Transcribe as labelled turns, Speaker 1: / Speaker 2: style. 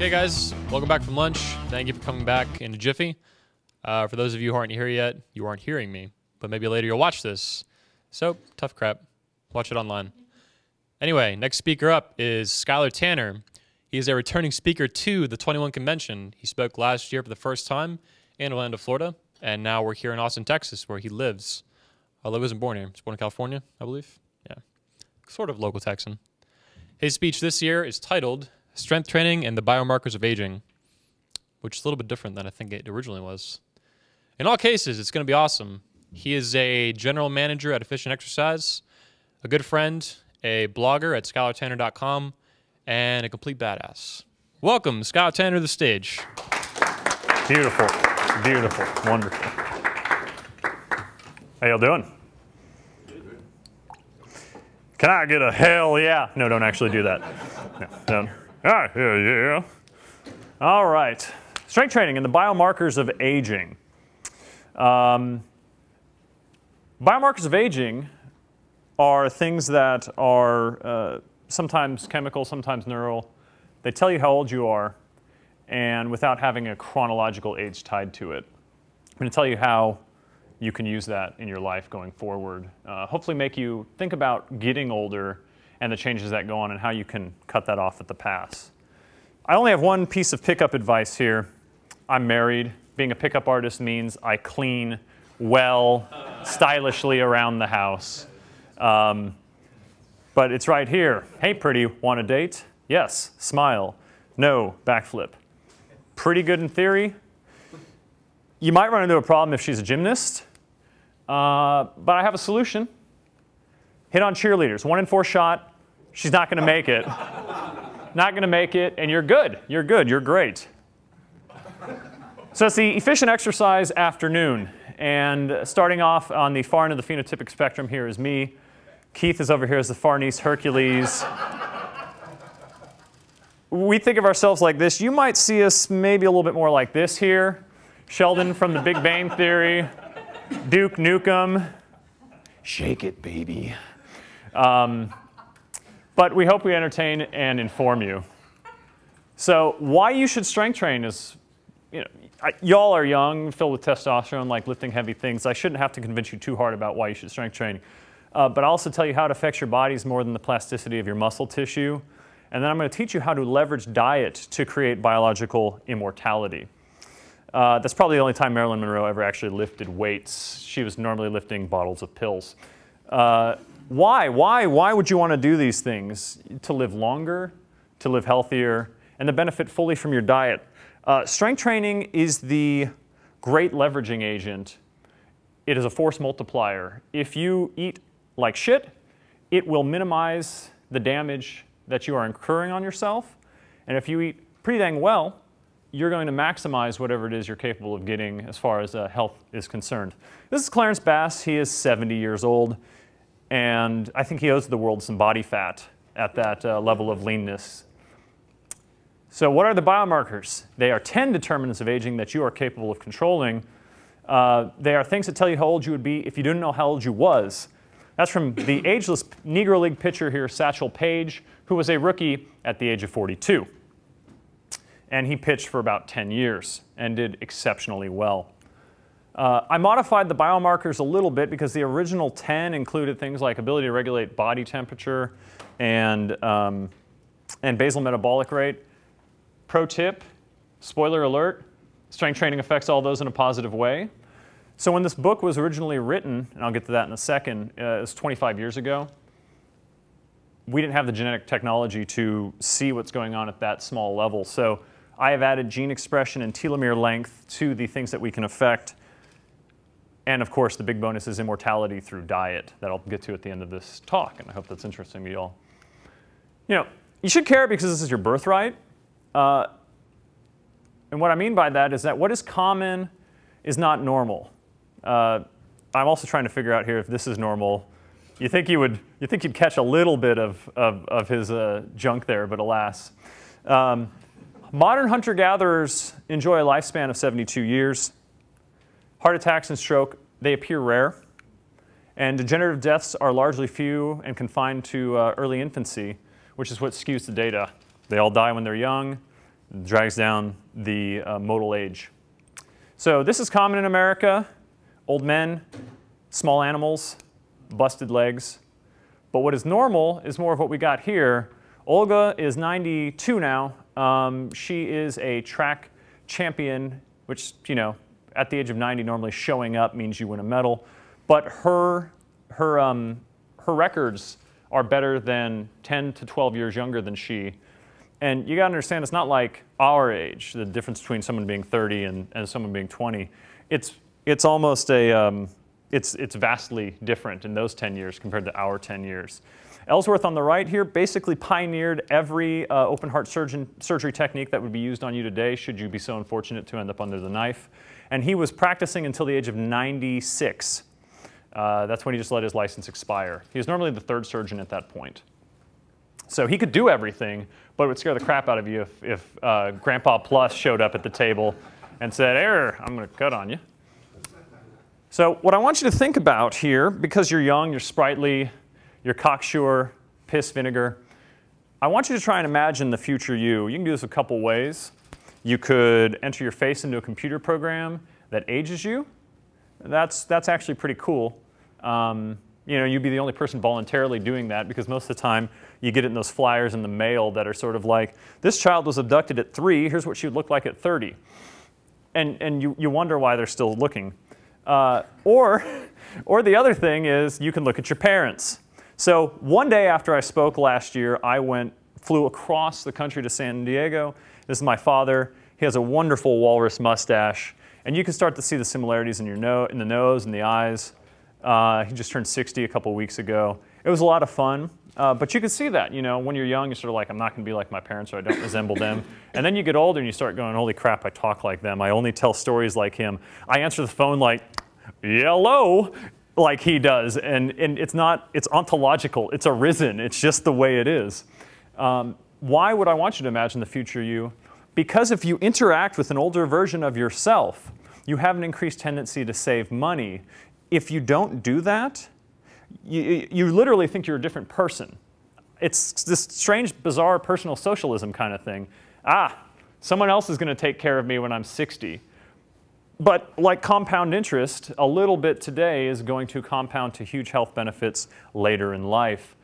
Speaker 1: Hey guys, welcome back from lunch. Thank you for coming back into Jiffy. For those of you who aren't here yet, you aren't hearing me, but maybe later you'll watch this. So, tough crap. Watch it online. Anyway, next speaker up is Skyler Tanner. He is a returning speaker to the 21 convention. He spoke last year for the first time in Orlando, Florida, and now we're here in Austin, Texas, where he lives. Although he wasn't born here. He was born in California, I believe. Yeah, sort of local Texan. His speech this year is titled Strength Training and the Biomarkers of Aging, which is a little bit different than I think it originally was. In all cases, it's going to be awesome. He is a general manager at Efficient Exercise, a good friend, a blogger at SkylerTanner.com, and a complete badass. Welcome, Skyler Tanner, to the stage.
Speaker 2: Beautiful, beautiful, wonderful. How y'all doing? Can I get a hell yeah? No, don't actually do that. No, don't. Ah, yeah. All right. Strength training and the biomarkers of aging. Biomarkers of aging are things that are sometimes chemical, sometimes neural. They tell you how old you are, and without having a chronological age tied to it. I'm going to tell you how you can use that in your life going forward. Hopefully make you think about getting older and the changes that go on and how you can cut that off at the pass. I only have one piece of pickup advice here. I'm married. Being a pickup artist means I clean well, stylishly around the house. But it's right here. Hey, pretty, want a date? Yes, smile. No, backflip. Pretty good in theory. You might run into a problem if she's a gymnast, but I have a solution. Hit on cheerleaders. 1 in 4 shot. She's not going to make it. Not going to make it, and you're good. You're good. You're great. So it's the Efficient Exercise afternoon, and starting off on the far end of the phenotypic spectrum here is me. Keith is over here as the Farnese Hercules. We think of ourselves like this. You might see us maybe a little bit more like this here. Sheldon from the Big Bang Theory. Duke Nukem. Shake it, baby. But we hope we entertain and inform you. So why you should strength train is, y'all are young, filled with testosterone, like lifting heavy things. I shouldn't have to convince you too hard about why you should strength train. But I'll also tell you how it affects your bodies more than the plasticity of your muscle tissue. And then I'm going to teach you how to leverage diet to create biological immortality. That's probably the only time Marilyn Monroe ever actually lifted weights. She was normally lifting bottles of pills. Why would you want to do these things? To live longer, to live healthier, and to benefit fully from your diet. Strength training is the great leveraging agent. It is a force multiplier. If you eat like shit, it will minimize the damage that you are incurring on yourself. And if you eat pretty dang well, you're going to maximize whatever it is you're capable of getting as far as health is concerned. This is Clarence Bass. He is 70 years old. And I think he owes the world some body fat at that level of leanness. So what are the biomarkers? They are 10 determinants of aging that you are capable of controlling. They are things that tell you how old you would be if you didn't know how old you was. That's from the ageless Negro League pitcher here, Satchel Paige, who was a rookie at the age of 42. And he pitched for about 10 years and did exceptionally well. I modified the biomarkers a little bit because the original 10 included things like ability to regulate body temperature and basal metabolic rate. Pro tip, spoiler alert, strength training affects all those in a positive way. So when this book was originally written, and I'll get to that in a second, it was 25 years ago, we didn't have the genetic technology to see what's going on at that small level. So I have added gene expression and telomere length to the things that we can affect. And of course, the big bonus is immortality through diet that I'll get to at the end of this talk, and I hope that's interesting to you all. You should care because this is your birthright. And what I mean by that is that what is common is not normal. I'm also trying to figure out here if this is normal. You think you'd catch a little bit of his junk there, but alas. Modern hunter-gatherers enjoy a lifespan of 72 years. Heart attacks and stroke, they appear rare. And degenerative deaths are largely few and confined to early infancy, which is what skews the data. They all die when they're young. drags down the modal age. So this is common in America. Old men, small animals, busted legs. But what is normal is more of what we got here. Olga is 92 now. She is a track champion, which, you know, at the age of 90, normally showing up means you win a medal. But her records are better than 10 to 12 years younger than she. And you got to understand, it's not like our age, the difference between someone being 30 and someone being 20. It's almost a, it's vastly different in those 10 years compared to our 10 years. Ellsworth on the right here basically pioneered every open heart surgery technique that would be used on you today, should you be so unfortunate to end up under the knife. And he was practicing until the age of 96. That's when he just let his license expire. He was normally the third surgeon at that point. So he could do everything, but it would scare the crap out of you if Grandpa Plus showed up at the table and said, "Error, I'm going to cut on you." So what I want you to think about here, because you're young, you're sprightly, you're cocksure, piss vinegar, I want you to try and imagine the future you. You can do this a couple ways. You could enter your face into a computer program that ages you. That's actually pretty cool. You know, you'd be the only person voluntarily doing that, because most of the time you get it in those flyers in the mail that are sort of like, this child was abducted at 3, here's what she would look like at 30. And you wonder why they're still looking. Or the other thing is you can look at your parents. So one day after I spoke last year, I flew across the country to San Diego. This is my father. He has a wonderful walrus mustache. And you can start to see the similarities in in the nose and the eyes. He just turned 60 a couple weeks ago. It was a lot of fun. But you can see that, you know, when you're young, you're sort of like, I'm not going to be like my parents, or I don't resemble them. And then you get older and you start going, holy crap, I talk like them. I only tell stories like him. I answer the phone like, hello, like he does. And it's ontological. It's arisen. It's just the way it is. Why would I want you to imagine the future you? Because if you interact with an older version of yourself, you have an increased tendency to save money. If you don't do that, you literally think you're a different person. It's this strange, bizarre personal socialism kind of thing. Someone else is going to take care of me when I'm 60. But like compound interest, a little bit today is going to compound to huge health benefits later in life.